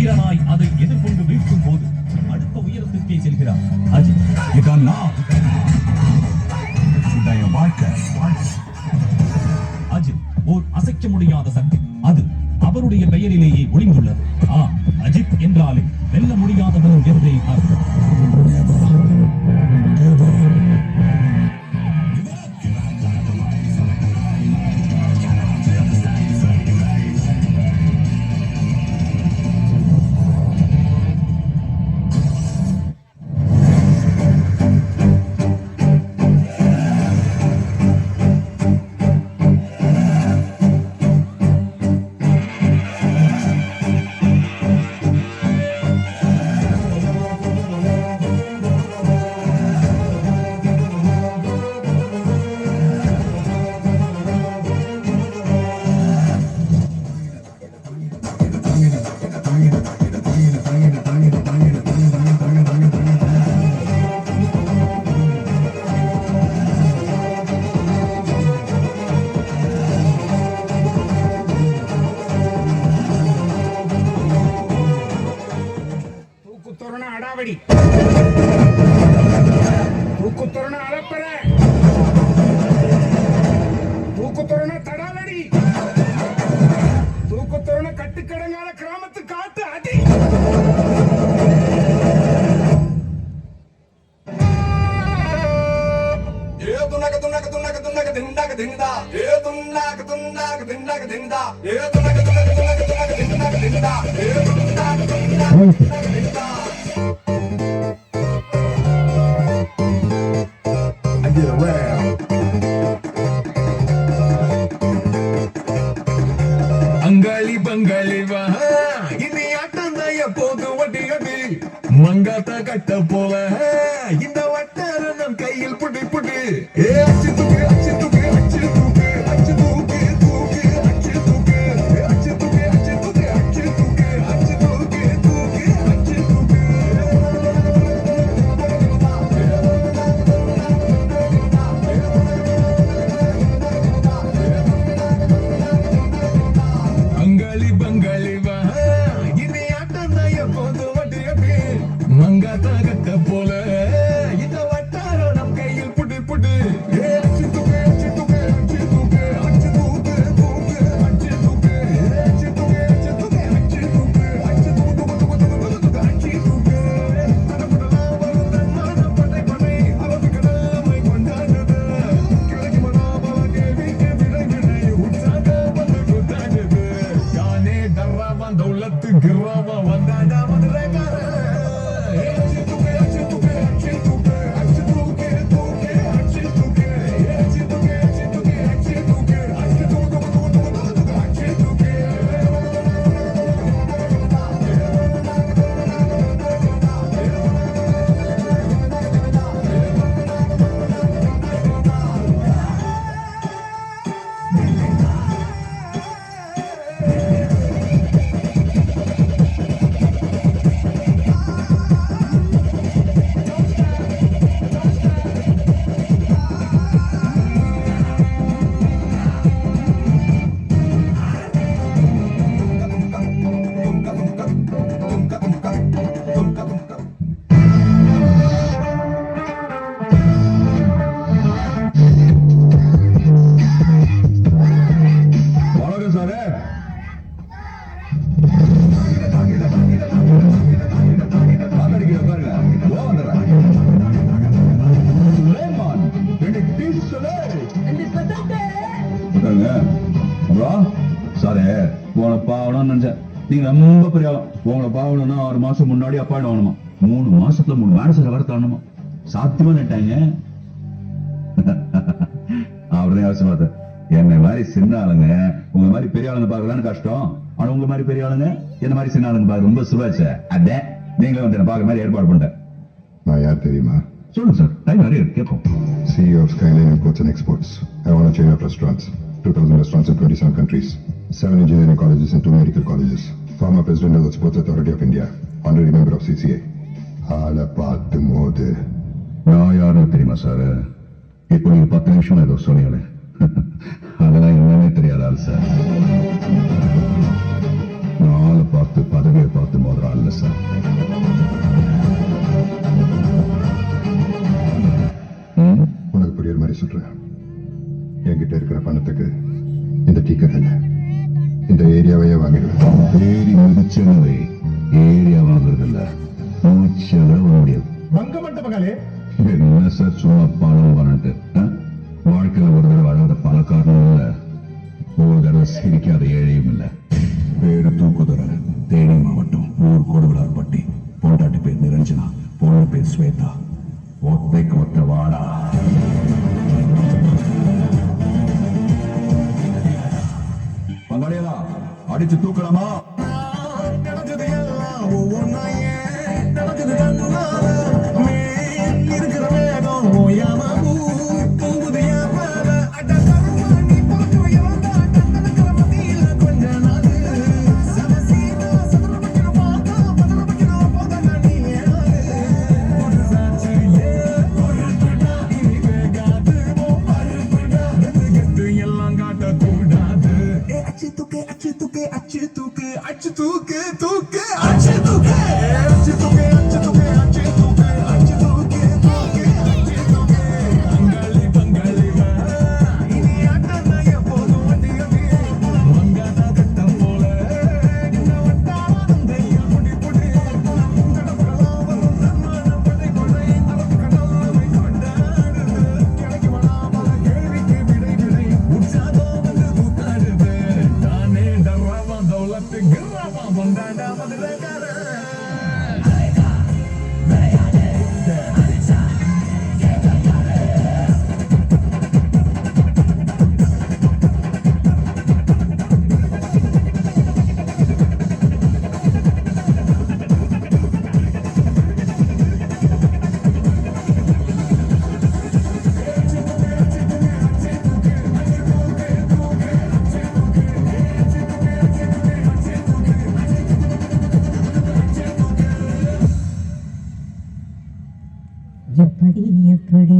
வீரனாய் அதை எதிர்கொண்டு வீழ்த்தும் போது அடுத்த உயரத்திற்கே செல்கிறார் அஜித். அஜித் ஓர் அசைக்க முடியாத சக்தி. அது அவருடைய பெயரிலேயே ஒளிந்துள்ளது. அஜித் என்றாலே வெல்ல முடியாதவன் என்றே அர்த்தம். தூக்குத்தொரண அளப்பற தூக்குத்தொரண தடாலடி தூக்குத்தொரண கட்டுக்கடங்கால கிராமத்து காத்து அடி. அங்காளி பங்காளி வா இனி ஆட்டம் தான் எப்போது வட்டி அடி மங்காத்தா கட்ட போல இந்த வட்டார நம் கையில் புடி புடி அச்சு தூக்கு அச்சு தூக்கு அச்சு தூக்கு அச்சு தூக்கு தூக்கு அச்சு தூக்கு அச்சு தூக்கு அச்சு தூக்கு அச்சு தூக்கு அச்சு தூக்கு தூக்கு அச்சு தூக்கு. அங்காளி பங்காளி வா இனி ஆட்டம் தான் எப்போது வட்டி அடி மங்காத்தா கட்ட போல இந்த வட்டாரம் நம் கையில் புடி புடி அச்சு தூக்கு அச்சு தூக்கு அச்சு தூக்கு அச்சு தூக்கு தூக்கு அச்சு தூக்கு அச்சு தூக்கு அச்சு தூக்கு அச்சு தூக்கு அச்சு தூக்கு அச்சு தூக்கு. தடபடலாம் வரும் தன்மான படை படை அளவுக்கடமை கொண்டாடுது கிழக்கு மனாபல கேவிக்கு விடை விடை உற்சாக வந்து கொண்டாடுது யானே தர்ராவான் தௌலத்து கிர்ராவா வந்தாடா மதுரைக்கார. அச்சு தூக்கு அச்சு தூக்கு அச்சு தூக்கு அச்சு தூக்கு தூக்கு அச்சு தூக்கு அச்சு தூக்கு அச்சு தூக்கு அச்சு தூக்கு அச்சு தூக்கு அச்சு தூக்கு. வணக்கம் சார். பாத்தடிக்கிற பாருங்க ஓ வந்துடுறேன். சுலைமான் ரெண்டு டீ சொல்லு சாரே உங்களை பாவணும்னு நினைச்சேன். நீங்க ரொம்ப பெரிய ஆளும். உங்களை பாவணும்னா 6 மாசம் முன்னாடி அப்பாயிண்ட் ஆகணுமா, 3 மாசத்துல 3 மேனேஜர் வர தரணுமா. சாத்தியமா நிட்டாங்க. அவர்தான் அவசியம் பார்த்த என்னை மாதிரி சின்ன ஆளுங்க உங்க மாதிரி பெரிய ஆளுங்க பாக்கலான்னு கஷ்டம். ஆனா உங்க மாதிரி பெரிய ஆளுங்க என்ன மாதிரி சின்ன ஆளுங்க பாக்க ரொம்ப சுவாச்ச. அதான் நீங்களே வந்து என்ன பாக்குற மாதிரி ஏற்பாடு பண்ணிட்டேன். நான் யார் தெரியுமா? சொல்லுங்க சார், டைம் நிறைய இருக்கு கேட்போம். CEO of Skyline Imports and Exports. I own a chain of restaurants. 2,000 restaurants in 27 countries. 7 engineering colleges and 2 medical colleges. Former president of the Sports Authority of India. Honorary member of CCA. ஆளை பார்த்து மோது. நான் யாரும் தெரியுமா sir? இப்போ நீங்க 10 நிமிஷம் ஏதோ சொன்னீங்களே, அதெல்லாம் என்னன்னே தெரியாத ஆள் சார். நான் ஆளை பார்த்து பார்த்து பதவியை பார்த்து மோதிரம் இல்ல சார். உனக்கு புரியுற மாதிரி சொல்றேன். என்கிட்ட இருக்கிற பணத்துக்கு இந்த டீக்கர் இல்ல, இந்த ஏரியாவையே வாங்கிடுவேன். ஏரி மிதிச்சனவை ஏரியா வாங்குறது இல்ல, மூச்சல முடியாது. பங்க மண்டபங்களே என்ன சார் சும்மா பணம் பண்ணிட்டு வாழ்க்கையில ஒரு தடவை அழகாத பணக்காரனும் இல்ல, ஒரு தடவை சிரிக்காத ஏழையும் இல்ல. பேரு தூக்குதுற, தேனி மாவட்டம், ஊர் கொடுவிலார்பட்டி. பொண்டாட்டி பேர் நிரஞ்சனா, பொண்ணு பேர் ஸ்வேதா. ஒத்தைக்கு ஒத்த வாடா. பங்காளியலா அடிச்சு தூக்கலாமா? நடக்குது எல்லாம் ஒவ்வொன்னா ஏன் நடக்குது கண்ணால மேல் இருக்கிற வேகம் ஓயாம போகுது என் மேல. அட கருமா நீ போட்டு எவன்டா கண்ணனுக்கிற மத்தியில கொஞ்ச நாள் சமசீனா சதுர வைக்கிற பாக்கா பதில வைக்கிற போதா நீ ஒரு சாட்சி இனி வேகாது கெட்டு எல்லாம் காட்டக்கூடாது. அச்சு தூக்கு அச்சு தூக்கு அச்சு தூக்கு அச்சு தூக்கு தூக்கு அச்சு தூக்கு அச்சு தூக்கு அச்சு தூக்கு அச்சு தூக்கு அச்சு தூக்கு தூக்கு அச்சு தூக்கு. பங்காளி பங்காளி வா இனி ஆட்டம் எப்போதும் வண்டி அடி மங்காத கட்டம் போல இந்த வட்டாரம் தையல் புடி புடி கடப்பலாம் வரும் தன்மான படை கொடை அளவு கடலை கொண்டாடுது. கிடைக்கு வராமல கேள்விக்கு விடை விடை உற்சாகம் வந்து கூத்தாடுது. தானே டர்ராவான் தௌலத்து கிர்ராவான் வந்தாண்டா மதுரைக்காரன். எப்படி எப்படி